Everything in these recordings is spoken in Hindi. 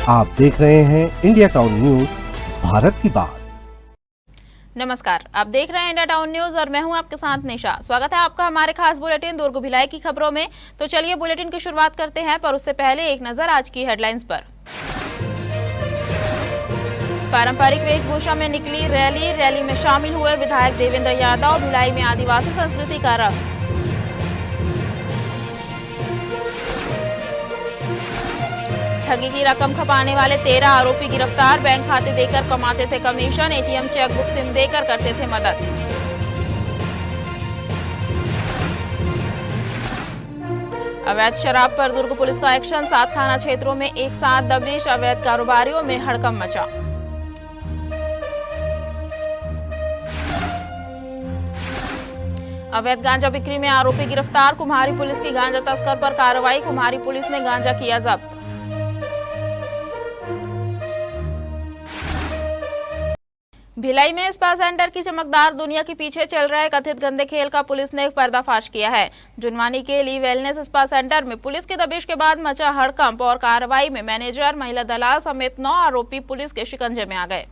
आप देख रहे हैं इंडिया टाउन न्यूज, भारत की बात। नमस्कार, आप देख रहे हैं इंडिया टाउन न्यूज और मैं हूं आपके साथ निशा। स्वागत है आपका हमारे खास बुलेटिन दुर्ग भिलाई की खबरों में। तो चलिए बुलेटिन की शुरुआत करते हैं, पर उससे पहले एक नजर आज की हेडलाइंस पर। पारंपरिक वेशभूषा में निकली रैली में शामिल हुए विधायक देवेंद्र यादव। भिलाई में आदिवासी संस्कृति का रंग। ठगी की रकम खपाने वाले 13 आरोपी गिरफ्तार। बैंक खाते देकर कमाते थे कमीशन, एटीएम चेकबुक सिम देकर करते थे मदद। अवैध शराब पर दुर्ग पुलिस का एक्शन, 7 थाना क्षेत्रों में एक साथ दबिश। अवैध कारोबारियों में हड़कंप मचा। अवैध गांजा बिक्री में आरोपी गिरफ्तार। कुम्हारी पुलिस की गांजा तस्कर पर कार्रवाई। कुम्हारी पुलिस ने गांजा किया जब्त। भिलाई में स्पा सेंटर की चमकदार दुनिया के पीछे चल रहे कथित गंदे खेल का पुलिस ने पर्दाफाश किया है। जुनवानी के ली वेलनेस स्पा सेंटर में पुलिस की दबिश के बाद मचा हड़कंप और कार्रवाई में मैनेजर, महिला दलाल समेत 9 आरोपी पुलिस के शिकंजे में आ गए।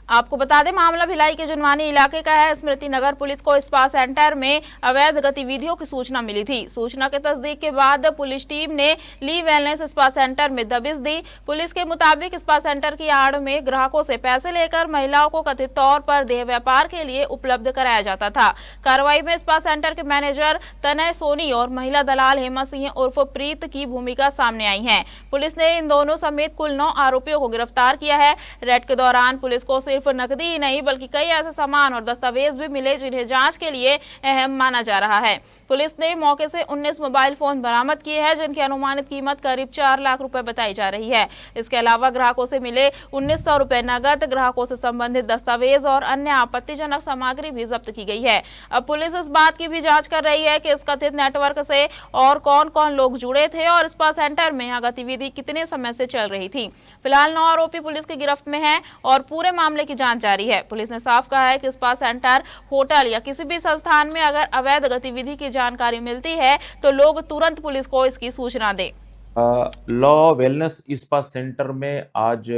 आपको बता दें, मामला भिलाई के जुनवानी इलाके का है। स्मृति नगर पुलिस को स्पा सेंटर में अवैध गतिविधियों की सूचना मिली थी। सूचना के तस्दीक के बाद पुलिस टीम ने ली वेलनेस स्पा सेंटर में दबिश दी। पुलिस के मुताबिक स्पा सेंटर की आड़ में ग्राहकों से पैसे लेकर महिलाओं को कथित तौर पर देह व्यापार के लिए उपलब्ध कराया जाता था। कार्रवाई में स्पा सेंटर के मैनेजर तनय सोनी और महिला दलाल हेमा सिंह उर्फ प्रीत की भूमिका सामने आई है। पुलिस ने इन दोनों समेत कुल 9 आरोपियों को गिरफ्तार किया है। रेड के दौरान पुलिस को सिर्फ नकदी ही नहीं बल्कि कई ऐसे सामान और दस्तावेज भी मिले जिन्हें जांच के लिए अहम माना जा रहा है। पुलिस ने मौके से 19 मोबाइल फोन बरामद किए हैं, जिनकी अनुमानित कीमत करीब 4 लाख रुपए बताई जा रही है। इसके अलावा ग्राहकों से मिले 1900 रुपए नगद, ग्राहकों से संबंधित दस्तावेज और अन्य आपत्तिजनक सामग्री भी जब्त की गई है। अब पुलिस इस बात की भी जांच कर रही है कि इस कथित नेटवर्क से और कौन कौन लोग जुड़े थे और स्पा सेंटर में यह गतिविधि कितने समय से चल रही थी। फिलहाल 9 आरोपी पुलिस की गिरफ्त में हैं और पूरे मामले की जांच जारी है। पुलिस ने साफ कहा है कि स्पा सेंटर, होटल या किसी भी संस्थान में अगर अवैध गतिविधि की जानकारी मिलती है तो लोग तुरंत पुलिस को इसकी सूचना दें। लॉ वेलनेस स्पा सेंटर में आज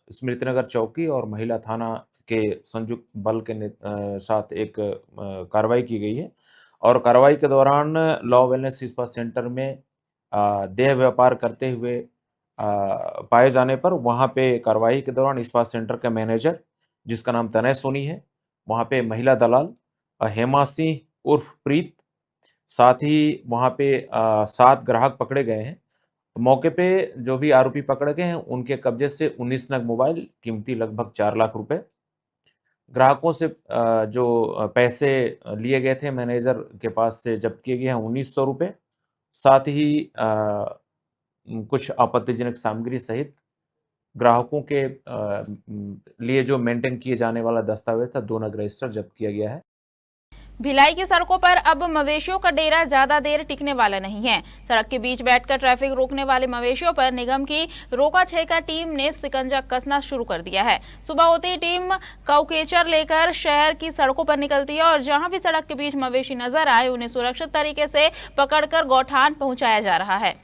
स्मृतिनगर चौकी और महिला थाना के संयुक्त बल के साथ एक कार्रवाई की गई है और कार्रवाई के दौरान लॉ वेलनेस स्पा सेंटर में देह व्यापार करते हुए पाए जाने पर वहां पे कार्रवाई के दौरान स्पा सेंटर का मैनेजर, जिसका नाम तनय सोनी है, वहां पे महिला दलाल हेमा सिंह उर्फ प्रीत, साथ ही वहां पे 7 ग्राहक पकड़े गए हैं। मौके पे जो भी आरोपी पकड़े गए हैं उनके कब्जे से 19 नग मोबाइल कीमती लगभग 4 लाख रुपए, ग्राहकों से जो पैसे लिए गए थे मैनेजर के पास से जब्त किए गए हैं 1900 रुपए, साथ ही कुछ आपत्तिजनक सामग्री सहित ग्राहकों के लिए जो मेंटेन किए जाने वाला दस्तावेज था 2 नग रजिस्टर जब्त किया गया है। भिलाई की सड़कों पर अब मवेशियों का डेरा ज्यादा देर टिकने वाला नहीं है। सड़क के बीच बैठकर ट्रैफिक रोकने वाले मवेशियों पर निगम की रोका छेका टीम ने शिकंजा कसना शुरू कर दिया है। सुबह होते ही टीम काउकेचर लेकर शहर की सड़कों पर निकलती है और जहां भी सड़क के बीच मवेशी नजर आए उन्हें सुरक्षित तरीके से पकड़कर गौठान पहुंचाया जा रहा है।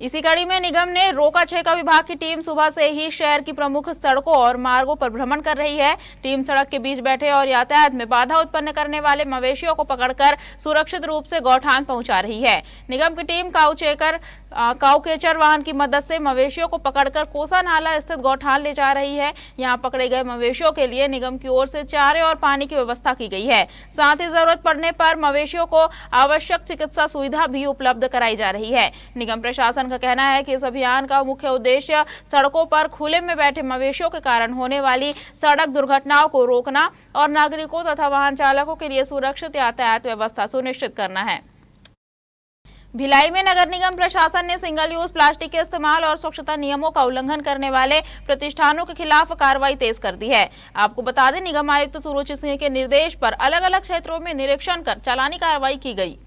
इसी कड़ी में निगम ने रोका छेका विभाग की टीम सुबह से ही शहर की प्रमुख सड़कों और मार्गों पर भ्रमण कर रही है। टीम सड़क के बीच बैठे और यातायात में बाधा उत्पन्न करने वाले मवेशियों को पकड़कर सुरक्षित रूप से गौठान पहुंचा रही है। निगम की टीम काउकेचर वाहन की मदद से मवेशियों को पकड़कर कोसा नाला स्थित गौठान ले जा रही है। यहाँ पकड़े गए मवेशियों के लिए निगम की ओर से चारे और पानी की व्यवस्था की गई है। साथ ही जरूरत पड़ने पर मवेशियों को आवश्यक चिकित्सा सुविधा भी उपलब्ध कराई जा रही है। निगम प्रशासन का कहना है कि इस अभियान का मुख्य उद्देश्य सड़कों पर खुले में बैठे मवेशियों के कारण होने वाली सड़क दुर्घटनाओं को रोकना और नागरिकों तथा वाहन चालकों के लिए सुरक्षित यातायात व्यवस्था सुनिश्चित करना है। भिलाई में नगर निगम प्रशासन ने सिंगल यूज प्लास्टिक के इस्तेमाल और स्वच्छता नियमों का उल्लंघन करने वाले प्रतिष्ठानों के खिलाफ कार्रवाई तेज कर दी है। आपको बता दें, निगम आयुक्त सुरुचि सिंह के निर्देश पर अलग अलग क्षेत्रों में निरीक्षण कर चालानी कार्रवाई की गई।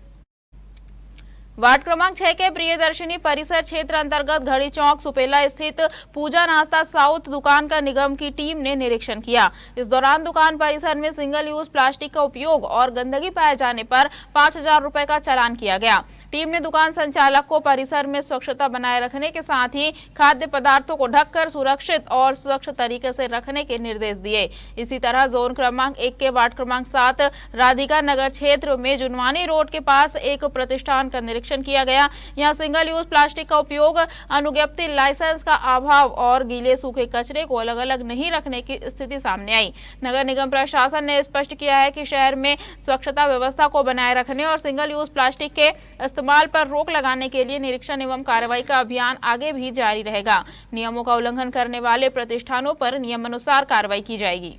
वार्ड क्रमांक 6 के प्रियदर्शिनी परिसर क्षेत्र अंतर्गत घड़ी चौक सुपेला स्थित पूजा नाश्ता साउथ दुकान का निगम की टीम ने निरीक्षण किया। इस दौरान दुकान परिसर में सिंगल यूज प्लास्टिक का उपयोग और गंदगी पाए जाने पर 5,000 रुपए का चालान किया गया। टीम ने दुकान संचालक को परिसर में स्वच्छता बनाए रखने के साथ ही खाद्य पदार्थों को ढककर सुरक्षित और स्वच्छ तरीके से रखने के निर्देश दिए। इसी तरह जोन क्रमांक 1 के वार्ड क्रमांक 7 राधिका नगर क्षेत्र में जुनवानी रोड के पास एक प्रतिष्ठान का निरीक्षण किया गया। यहां सिंगल यूज प्लास्टिक का उपयोग, अनुज्ञप्ति लाइसेंस का अभाव और गीले सूखे कचरे को अलग अलग नहीं रखने की स्थिति सामने आई। नगर निगम प्रशासन ने स्पष्ट किया है कि शहर में स्वच्छता व्यवस्था को बनाए रखने और सिंगल यूज प्लास्टिक के इस्तेमाल पर रोक लगाने के लिए निरीक्षण एवं कार्रवाई का अभियान आगे भी जारी रहेगा। नियमों का उल्लंघन करने वाले प्रतिष्ठानों पर नियमानुसार कार्रवाई की जाएगी।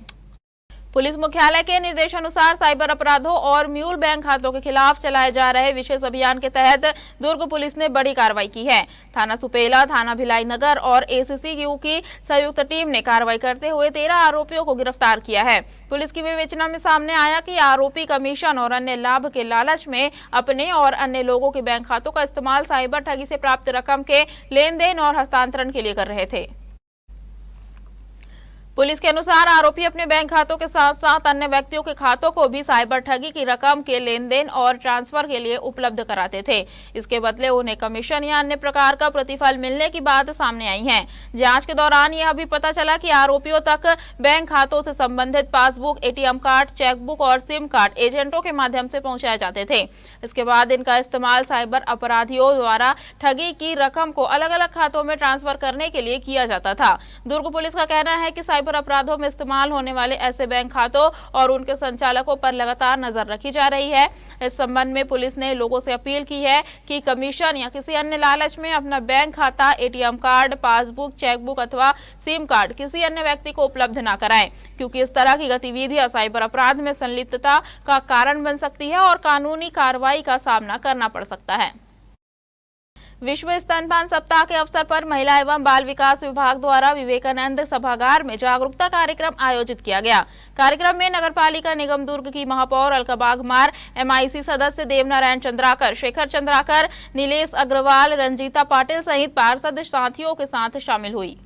पुलिस मुख्यालय के निर्देशानुसार साइबर अपराधों और म्यूल बैंक खातों के खिलाफ चलाए जा रहे विशेष अभियान के तहत दुर्ग पुलिस ने बड़ी कार्रवाई की है। थाना सुपेला, थाना भिलाई नगर और एसीसीयू की संयुक्त टीम ने कार्रवाई करते हुए 13 आरोपियों को गिरफ्तार किया है। पुलिस की विवेचना में सामने आया कि आरोपी कमीशन और अन्य लाभ के लालच में अपने और अन्य लोगों के बैंक खातों का इस्तेमाल साइबर ठगी से प्राप्त रकम के लेन देन और हस्तांतरण के लिए कर रहे थे। पुलिस के अनुसार आरोपी अपने बैंक खातों के साथ साथ अन्य व्यक्तियों के खातों को भी साइबर ठगी की रकम के लेन देन और ट्रांसफर के लिए उपलब्ध कराते थे। इसके बदले उन्हें कमीशन या अन्य प्रकार का प्रतिफल मिलने की बात सामने आई है। जांच के दौरान यह भी पता चला कि आरोपियों तक बैंक खातों से संबंधित पासबुक, एटीएम कार्ड, चेकबुक और सिम कार्ड एजेंटों के माध्यम से पहुंचाए जाते थे। इसके बाद इनका इस्तेमाल साइबर अपराधियों द्वारा ठगी की रकम को अलग अलग खातों में ट्रांसफर करने के लिए किया जाता था। दुर्ग पुलिस का कहना है कि साइबर अपराधों में इस्तेमाल होने वाले ऐसे बैंक खातों और उनके संचालकों पर लगातार नजर रखी जा रही है। इस संबंध में पुलिस ने लोगों से अपील की है कि कमीशन या किसी अन्य लालच में अपना बैंक खाता, एटीएम कार्ड, पासबुक, चेकबुक अथवा सिम कार्ड किसी अन्य व्यक्ति को उपलब्ध न कराएं, क्योंकि इस तरह की गतिविधियां साइबर अपराध में संलिप्तता का कारण बन सकती है और कानूनी कार्रवाई का सामना करना पड़ सकता है। विश्व स्तनपान सप्ताह के अवसर पर महिला एवं बाल विकास विभाग द्वारा विवेकानंद सभागार में जागरूकता कार्यक्रम आयोजित किया गया। कार्यक्रम में नगरपालिका निगम दुर्ग की महापौर अलका बागमार, MIC सदस्य देवनारायण चंद्राकर, शेखर चंद्राकर, नीलेश अग्रवाल, रंजीता पाटिल सहित पार्षद साथियों के साथ शामिल हुई।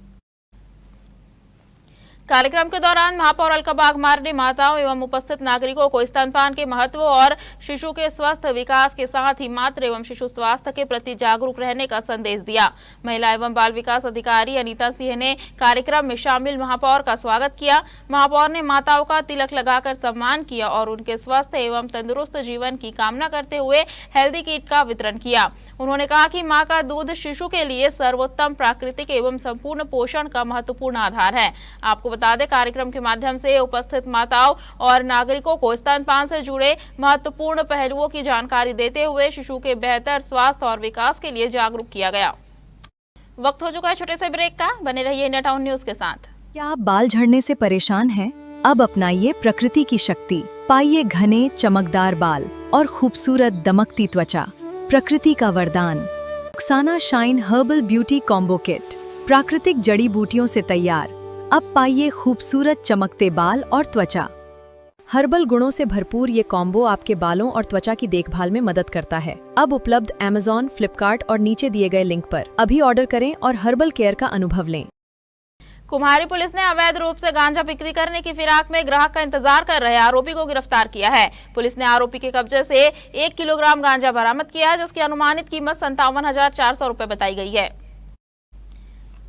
कार्यक्रम के दौरान महापौर अलका बागमार ने माताओं एवं उपस्थित नागरिकों को स्तनपान के महत्व और शिशु के स्वस्थ विकास के साथ ही मातृ एवं शिशु स्वास्थ्य के प्रति जागरूक रहने का संदेश दिया। महिला एवं बाल विकास अधिकारी अनीता सिंह ने कार्यक्रम में शामिल महापौर का स्वागत किया। महापौर ने माताओं का तिलक लगाकर सम्मान किया और उनके स्वस्थ एवं तंदुरुस्त जीवन की कामना करते हुए हेल्दी किट का वितरण किया। उन्होंने कहा कि मां का दूध शिशु के लिए सर्वोत्तम प्राकृतिक एवं संपूर्ण पोषण का महत्वपूर्ण आधार है। आपको बता दें, कार्यक्रम के माध्यम से उपस्थित माताओं और नागरिकों को स्तनपान से जुड़े महत्वपूर्ण पहलुओं की जानकारी देते हुए शिशु के बेहतर स्वास्थ्य और विकास के लिए जागरूक किया गया। वक्त हो चुका है छोटे से ब्रेक का। बने रहिए इंडिया टाउन न्यूज के साथ। क्या आप बाल झड़ने से परेशान हैं? अब अपनाइए प्रकृति की शक्ति, पाइए घने चमकदार बाल और खूबसूरत दमकती त्वचा। प्रकृति का वरदान Rukhsana shine herbal beauty combo kit, प्राकृतिक जड़ी बूटियों से तैयार। अब पाइए खूबसूरत चमकते बाल और त्वचा। हर्बल गुणों से भरपूर ये कॉम्बो आपके बालों और त्वचा की देखभाल में मदद करता है। अब उपलब्ध Amazon, फ्लिपकार्ट और नीचे दिए गए लिंक पर अभी ऑर्डर करें और हर्बल केयर का अनुभव लें। कुम्हारी पुलिस ने अवैध रूप से गांजा बिक्री करने की फिराक में ग्राहक का इंतजार कर रहे आरोपी को गिरफ्तार किया है। पुलिस ने आरोपी के कब्जे से 1 किलोग्राम गांजा बरामद किया है, जिसकी अनुमानित कीमत 57,400 रुपए बताई गई है।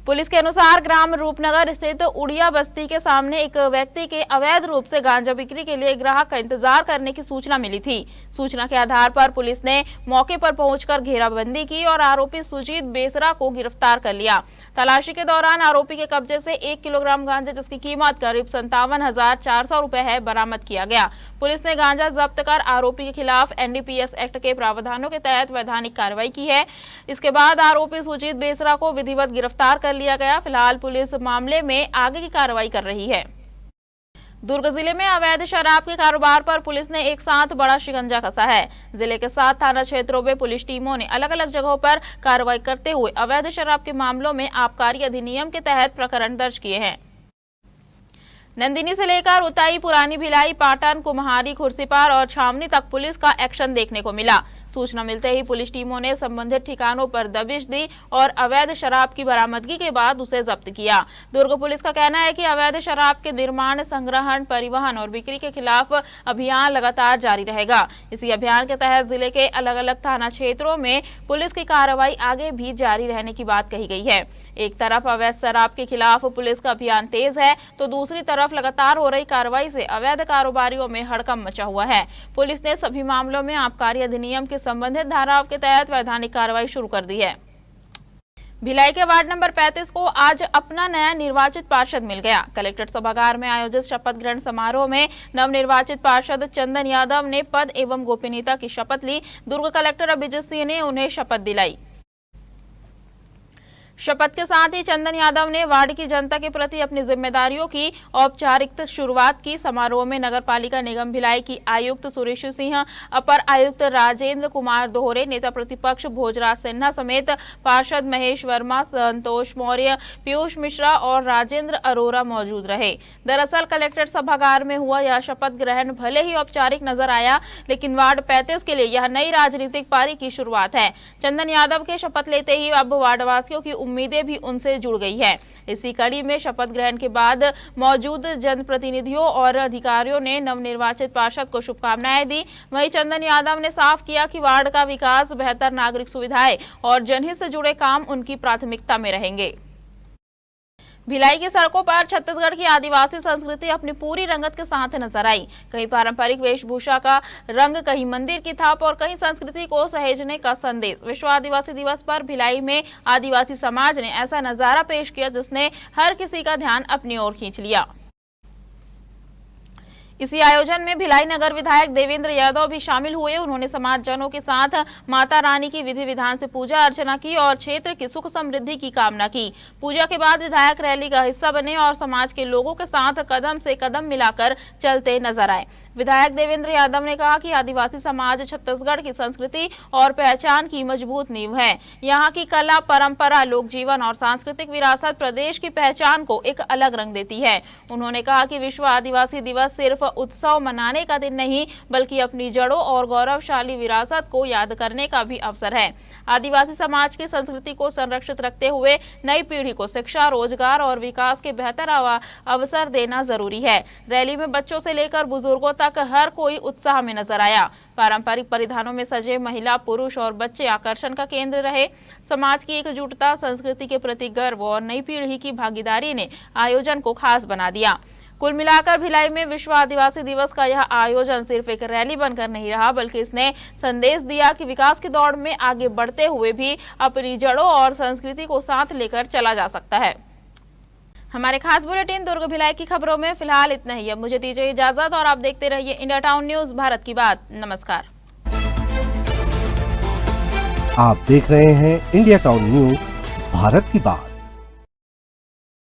पुलिस के अनुसार ग्राम रूपनगर स्थित उड़िया बस्ती के सामने एक व्यक्ति के अवैध रूप से गांजा बिक्री के लिए ग्राहक का इंतजार करने की सूचना मिली थी। सूचना के आधार पर पुलिस ने मौके पर पहुंचकर घेराबंदी की और आरोपी सुजीत बेसरा को गिरफ्तार कर लिया। तलाशी के दौरान आरोपी के कब्जे से 1 किलोग्राम गांजा, जिसकी कीमत करीब 57,400 रुपए है, बरामद किया गया। पुलिस ने गांजा जब्त कर आरोपी के खिलाफ NDPS एक्ट के प्रावधानों के तहत वैधानिक कार्रवाई की है। इसके बाद आरोपी सुजीत बेसरा को विधिवत गिरफ्तार कर लिया गया। फिलहाल पुलिस मामले में आगे की कार्रवाई कर रही है। दुर्ग जिले में अवैध शराब के कारोबार पर पुलिस ने एक साथ बड़ा शिकंजा कसा है। जिले के 7 थाना क्षेत्रों में पुलिस टीमों ने अलग अलग जगहों पर कार्रवाई करते हुए अवैध शराब के मामलों में आबकारी अधिनियम के तहत प्रकरण दर्ज किए हैं। नंदिनी से लेकर उताई, पुरानी भिलाई, पाटन, कुम्हारी, खुर्सीपार और छावनी तक पुलिस का एक्शन देखने को मिला। सूचना मिलते ही पुलिस टीमों ने संबंधित ठिकानों पर दबिश दी और अवैध शराब की बरामदगी के बाद उसे जब्त किया। दुर्ग पुलिस का कहना है कि अवैध शराब के निर्माण, संग्रहण, परिवहन और बिक्री के खिलाफ अभियान लगातार जारी रहेगा। इसी अभियान के तहत जिले के अलग अलग थाना क्षेत्रों में पुलिस की कार्रवाई आगे भी जारी रहने की बात कही गई है। एक तरफ अवैध शराब के खिलाफ पुलिस का अभियान तेज है, तो दूसरी तरफ लगातार हो रही कार्रवाई से अवैध कारोबारियों में हड़कंप मचा हुआ है। पुलिस ने सभी मामलों में आबकारी अधिनियम के संबंधित धाराओं के तहत वैधानिक कार्रवाई शुरू कर दी है। भिलाई के वार्ड नंबर 35 को आज अपना नया निर्वाचित पार्षद मिल गया। कलेक्ट्रेट सभागार में आयोजित शपथ ग्रहण समारोह में नवनिर्वाचित पार्षद चंदन यादव ने पद एवं गोपनीयता की शपथ ली। दुर्ग कलेक्टर अभिजीत सिंह ने उन्हें शपथ दिलाई। शपथ के साथ ही चंदन यादव ने वार्ड की जनता के प्रति अपनी जिम्मेदारियों की औपचारिक शुरुआत की। समारोह में नगर पालिका निगम भिलाई की आयुक्त सुरेश सिंह, अपर आयुक्त राजेंद्र कुमार दोहरे, नेता प्रतिपक्ष भोजराज सिन्हा समेत पार्षद महेश वर्मा, संतोष मौर्य, पीयूष मिश्रा और राजेंद्र अरोरा मौजूद रहे। दरअसल कलेक्ट्रेट सभागार में हुआ यह शपथ ग्रहण भले ही औपचारिक नजर आया, लेकिन वार्ड 35 के लिए यह नई राजनीतिक पारी की शुरुआत है। चंदन यादव के शपथ लेते ही अब वार्डवासियों की उम्मीदें भी उनसे जुड़ गई है। इसी कड़ी में शपथ ग्रहण के बाद मौजूद जनप्रतिनिधियों और अधिकारियों ने नवनिर्वाचित पार्षद को शुभकामनाएं दी। वहीं चंदन यादव ने साफ किया कि वार्ड का विकास, बेहतर नागरिक सुविधाएं और जनहित से जुड़े काम उनकी प्राथमिकता में रहेंगे। भिलाई की सड़कों पर छत्तीसगढ़ की आदिवासी संस्कृति अपनी पूरी रंगत के साथ नजर आई। कहीं पारंपरिक वेशभूषा का रंग, कहीं मंदिर की थाप और कहीं संस्कृति को सहेजने का संदेश। विश्व आदिवासी दिवस पर भिलाई में आदिवासी समाज ने ऐसा नजारा पेश किया जिसने हर किसी का ध्यान अपनी ओर खींच लिया। इसी आयोजन में भिलाई नगर विधायक देवेंद्र यादव भी शामिल हुए। उन्होंने समाजजनों के साथ माता रानी की विधि विधान से पूजा अर्चना की और क्षेत्र की सुख समृद्धि की कामना की। पूजा के बाद विधायक रैली का हिस्सा बने और समाज के लोगों के साथ कदम से कदम मिलाकर चलते नजर आए। विधायक देवेंद्र यादव ने कहा कि आदिवासी समाज छत्तीसगढ़ की संस्कृति और पहचान की मजबूत नींव है। यहाँ की कला, परंपरा, लोक जीवन और सांस्कृतिक विरासत प्रदेश की पहचान को एक अलग रंग देती है। उन्होंने कहा कि विश्व आदिवासी दिवस सिर्फ उत्सव मनाने का दिन नहीं, बल्कि अपनी जड़ों और गौरवशाली विरासत को याद करने का भी अवसर है। आदिवासी समाज की संस्कृति को संरक्षित रखते हुए नई पीढ़ी को शिक्षा, रोजगार और विकास के बेहतर अवसर देना जरूरी है। रैली में बच्चों से लेकर बुजुर्गों तक हर कोई उत्साह में नजर आया। पारंपरिक परिधानों में सजे महिला, पुरुष और बच्चे आकर्षण का केंद्र रहे। समाज की एकजुटता, संस्कृति के प्रति गर्व और नई पीढ़ी की भागीदारी ने आयोजन को खास बना दिया। कुल मिलाकर भिलाई में विश्व आदिवासी दिवस का यह आयोजन सिर्फ एक रैली बनकर नहीं रहा, बल्कि इसने संदेश दिया कि विकास की दौड़ में आगे बढ़ते हुए भी अपनी जड़ों और संस्कृति को साथ लेकर चला जा सकता है। हमारे खास बुलेटिन दुर्ग भिलाई की खबरों में फिलहाल इतना ही। अब मुझे दीजिए इजाजत और आप देखते रहिए इंडिया टाउन न्यूज, भारत की बात। नमस्कार। आप देख रहे हैं इंडिया टाउन न्यूज, भारत की बात।